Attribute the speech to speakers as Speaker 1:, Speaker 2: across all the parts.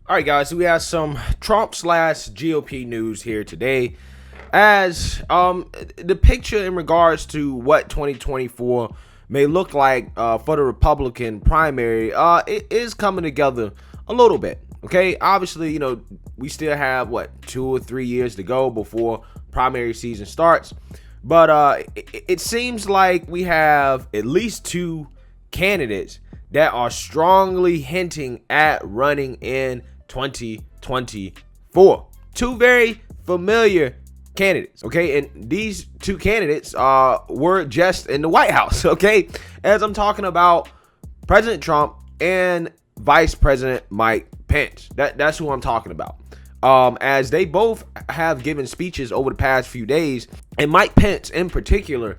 Speaker 1: All right, guys, so we have some Trump slash GOP news here today. As the picture in regards to what 2024 may look like for the Republican primary, it is coming together a little bit. Okay, obviously, we still have 2 or 3 years to go before primary season starts, but it seems like we have at least two candidates that are strongly hinting at running in 2024. Two very familiar candidates, okay? And these two candidates were just in the White House, okay? As I'm talking about President Trump and Vice President Mike Pence. That's who I'm talking about. As they both have given speeches over the past few days, and Mike Pence in particular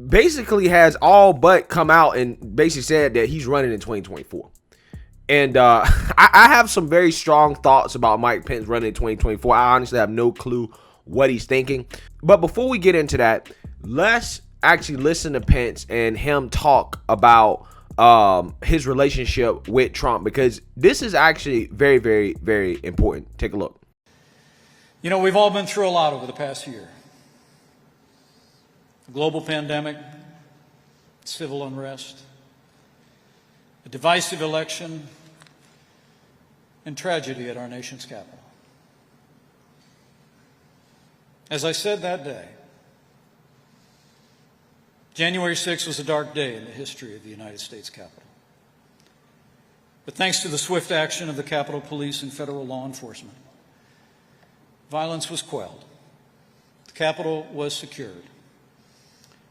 Speaker 1: basically has all but come out and basically said that he's running in 2024. And I have some very strong thoughts about Mike Pence running in 2024. I honestly have no clue what he's thinking. But before we get into that, let's actually listen to Pence and him talk about his relationship with Trump, because this is actually very, very, very important. Take a look.
Speaker 2: We've all been through a lot over the past year. A global pandemic, civil unrest, a divisive election, and tragedy at our nation's capital. As I said that day, January 6th was a dark day in the history of the United States Capitol. But thanks to the swift action of the Capitol Police and federal law enforcement, violence was quelled. The Capitol was secured.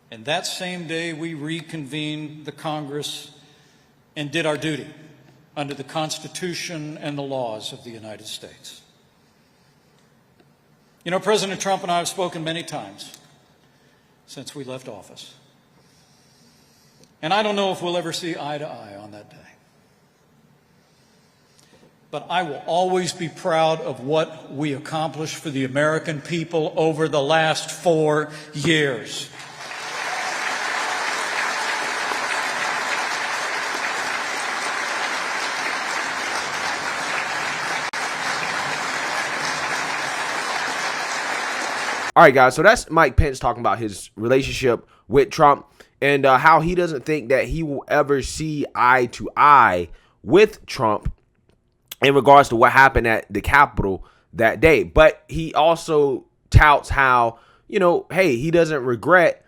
Speaker 2: And that same day, we reconvened the Congress and did our duty under the Constitution and the laws of the United States. President Trump and I have spoken many times since we left office. And I don't know if we'll ever see eye to eye on that day. But I will always be proud of what we accomplished for the American people over the last 4 years.
Speaker 1: All right, guys, so that's Mike Pence talking about his relationship with Trump and how he doesn't think that he will ever see eye to eye with Trump in regards to what happened at the Capitol that day. But he also touts how, hey, he doesn't regret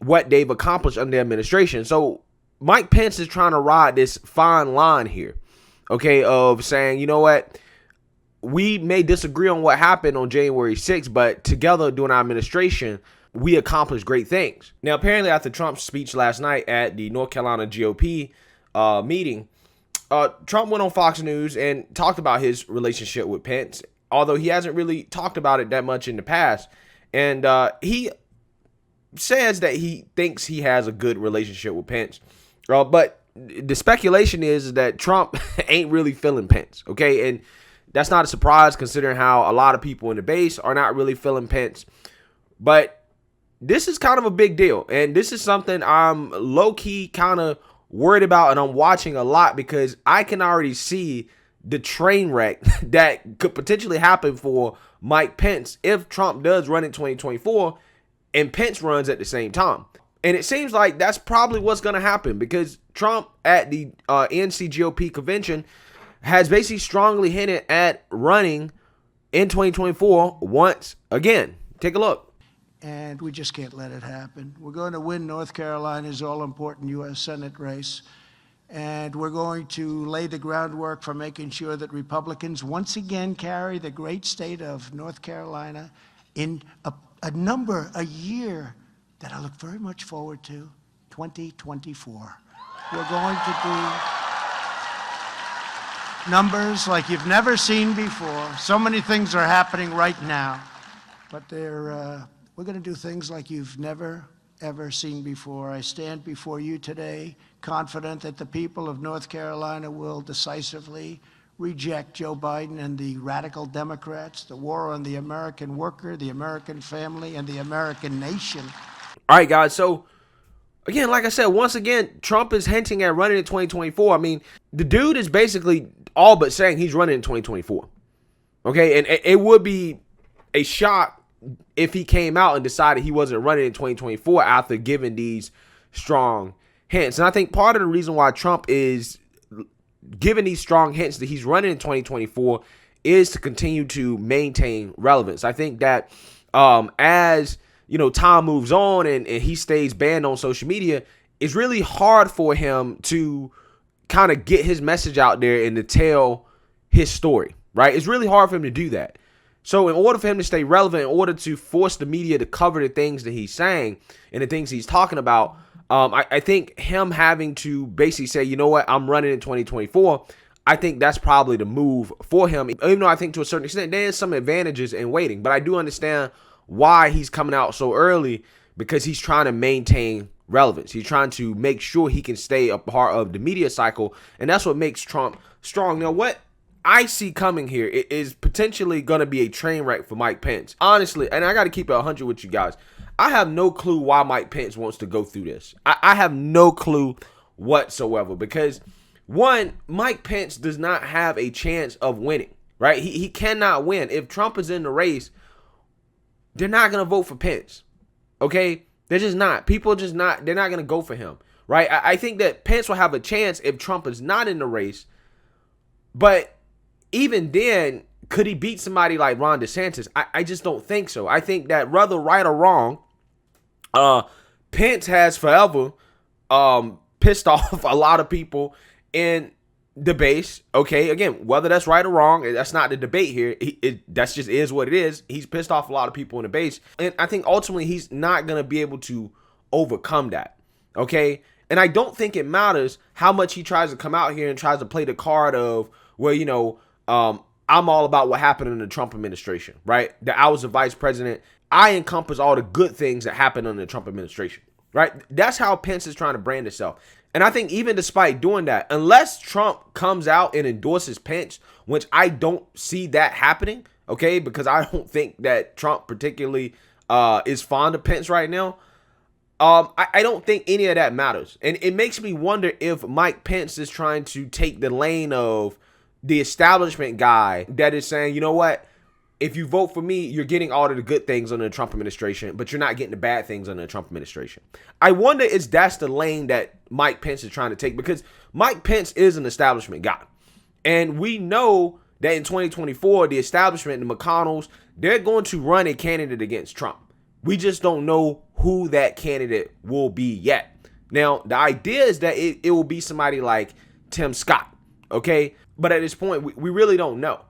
Speaker 1: what they've accomplished under the administration. So Mike Pence is trying to ride this fine line here, okay, of saying, you know what? We may disagree on what happened on January 6th, but together during our administration, we accomplished great things. Now, apparently after Trump's speech last night at the North Carolina GOP meeting, Trump went on Fox News and talked about his relationship with Pence, although he hasn't really talked about it that much in the past. And he says that he thinks he has a good relationship with Pence. But the speculation is that Trump ain't really feeling Pence, okay? And that's not a surprise considering how a lot of people in the base are not really feeling Pence. But this is kind of a big deal. And this is something I'm low-key kind of worried about, and I'm watching a lot because I can already see the train wreck that could potentially happen for Mike Pence if Trump does run in 2024 and Pence runs at the same time. And it seems like that's probably what's going to happen because Trump at the NCGOP convention has basically strongly hinted at running in 2024 once again. Take a look.
Speaker 3: And we just can't let it happen. We're going to win North Carolina's all-important U.S. Senate race. And we're going to lay the groundwork for making sure that Republicans once again carry the great state of North Carolina in a year that I look very much forward to, 2024. We're going to do numbers like you've never seen before. So many things are happening right now, but we're going to do things like you've never, ever seen before. I stand before you today confident that the people of North Carolina will decisively reject Joe Biden and the radical Democrats, the war on the American worker, the American family, and the American nation.
Speaker 1: All right, guys, so again, like I said, once again, Trump is hinting at running in 2024. I mean, the dude is basically all but saying he's running in 2024. Okay, and it would be a shock if he came out and decided he wasn't running in 2024 after giving these strong hints. And I think part of the reason why Trump is giving these strong hints that he's running in 2024 is to continue to maintain relevance. I think that as time moves on and he stays banned on social media, it's really hard for him to kind of get his message out there and to tell his story, right? It's really hard for him to do that. So in order for him to stay relevant, in order to force the media to cover the things that he's saying and the things he's talking about, I think him having to basically say, you know what, I'm running in 2024, I think that's probably the move for him. Even though I think to a certain extent there is some advantages in waiting, but I do understand why he's coming out so early, because he's trying to maintain relevance. He's trying to make sure he can stay a part of the media cycle, and that's what makes Trump strong. Now, what I see coming here is potentially going to be a train wreck for Mike Pence. Honestly, and I got to keep it 100 with you guys, I have no clue why Mike Pence wants to go through this. I have no clue whatsoever, because one, Mike Pence does not have a chance of winning, right? He cannot win. If Trump is in the race, they're not going to vote for Pence, okay? They're just not. People just not, they're not going to go for him, right? I think that Pence will have a chance if Trump is not in the race, but even then, could he beat somebody like Ron DeSantis? I just don't think so. I think that whether right or wrong, Pence has forever pissed off a lot of people in the base. Okay, again, whether that's right or wrong, that's not the debate here. That's just is what it is. He's pissed off a lot of people in the base, and I think ultimately he's not going to be able to overcome that. Okay, and I don't think it matters how much he tries to come out here and tries to play the card of, well, I'm all about what happened in the Trump administration, right? That I was the vice president. I encompass all the good things that happened under the Trump administration, right? That's how Pence is trying to brand himself. And I think even despite doing that, unless Trump comes out and endorses Pence, which I don't see that happening, okay, because I don't think that Trump particularly is fond of Pence right now, I don't think any of that matters. And it makes me wonder if Mike Pence is trying to take the lane of the establishment guy that is saying, you know what, if you vote for me, you're getting all of the good things under the Trump administration, but you're not getting the bad things under the Trump administration. I wonder if that's the lane that Mike Pence is trying to take, because Mike Pence is an establishment guy. And we know that in 2024, the establishment, the McConnells, they're going to run a candidate against Trump. We just don't know who that candidate will be yet. Now, the idea is that it will be somebody like Tim Scott, okay? But at this point, we really don't know.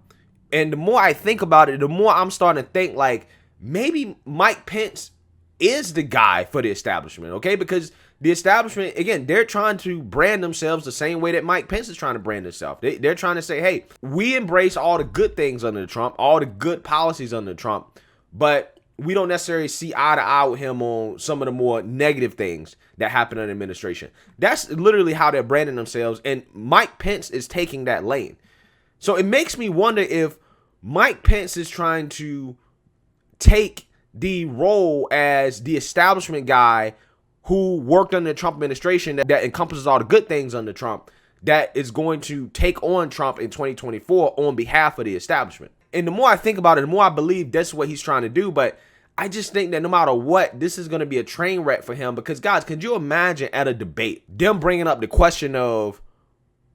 Speaker 1: And the more I think about it, the more I'm starting to think like maybe Mike Pence is the guy for the establishment, okay? Because the establishment, again, they're trying to brand themselves the same way that Mike Pence is trying to brand himself. They're trying to say, hey, we embrace all the good things under Trump, all the good policies under Trump, but we don't necessarily see eye to eye with him on some of the more negative things that happen in the administration. That's literally how they're branding themselves, and Mike Pence is taking that lane. So it makes me wonder if Mike Pence is trying to take the role as the establishment guy who worked under the Trump administration that encompasses all the good things under Trump, that is going to take on Trump in 2024 on behalf of the establishment. And the more I think about it, the more I believe that's what he's trying to do. But I just think that no matter what, this is going to be a train wreck for him, because, guys, could you imagine at a debate, them bringing up the question of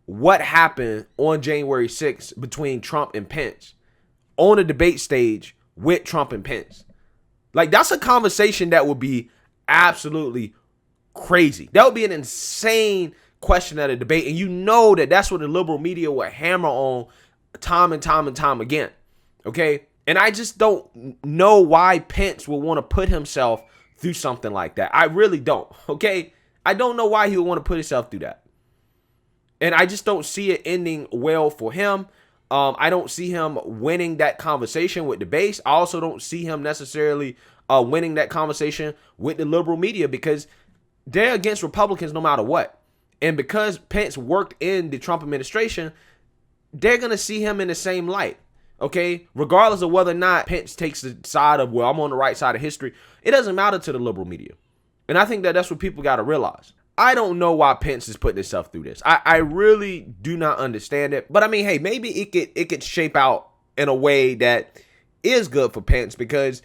Speaker 1: what happened on January 6th between Trump and Pence on a debate stage with Trump and Pence? Like, that's a conversation that would be absolutely crazy. That would be an insane question at a debate. And you know that that's what the liberal media will hammer on time and time and time again. Okay? And I just don't know why Pence will want to put himself through something like that. I really don't. Okay? I don't know why he would want to put himself through that. And I just don't see it ending well for him. I don't see him winning that conversation with the base. I also don't see him necessarily winning that conversation with the liberal media, because they're against Republicans no matter what. And because Pence worked in the Trump administration, they're going to see him in the same light. Okay, regardless of whether or not Pence takes the side of, well, I'm on the right side of history, it doesn't matter to the liberal media. And I think that that's what people got to realize. I don't know why Pence is putting himself through this. I really do not understand it. But I mean, hey, maybe it could shape out in a way that is good for Pence, because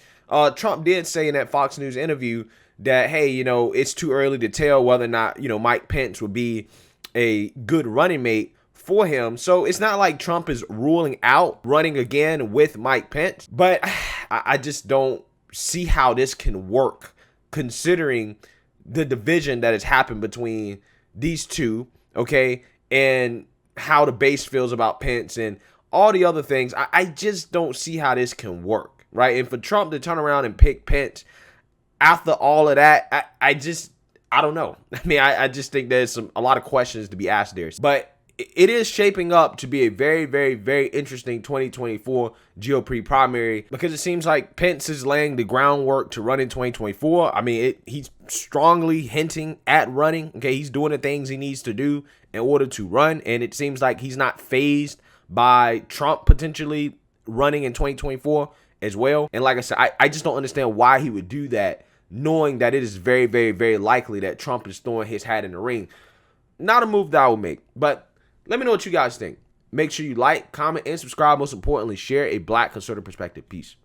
Speaker 1: Trump did say in that Fox News interview that, hey, it's too early to tell whether or not, Mike Pence would be a good running mate for him. So it's not like Trump is ruling out running again with Mike Pence. But I just don't see how this can work, considering the division that has happened between these two, okay, and how the base feels about Pence and all the other things. I just don't see how this can work, right? And for Trump to turn around and pick Pence after all of that, I don't know. I mean, I just think there's a lot of questions to be asked there. But it is shaping up to be a very, very, very interesting 2024 GOP primary, because it seems like Pence is laying the groundwork to run in 2024. I mean, he's strongly hinting at running. Okay, he's doing the things he needs to do in order to run, and it seems like he's not fazed by Trump potentially running in 2024 as well. And like I said, I just don't understand why he would do that, knowing that it is very, very, very likely that Trump is throwing his hat in the ring. Not a move that I would make, but let me know what you guys think. Make sure you like, comment, and subscribe. Most importantly, share a Black conservative perspective. Peace.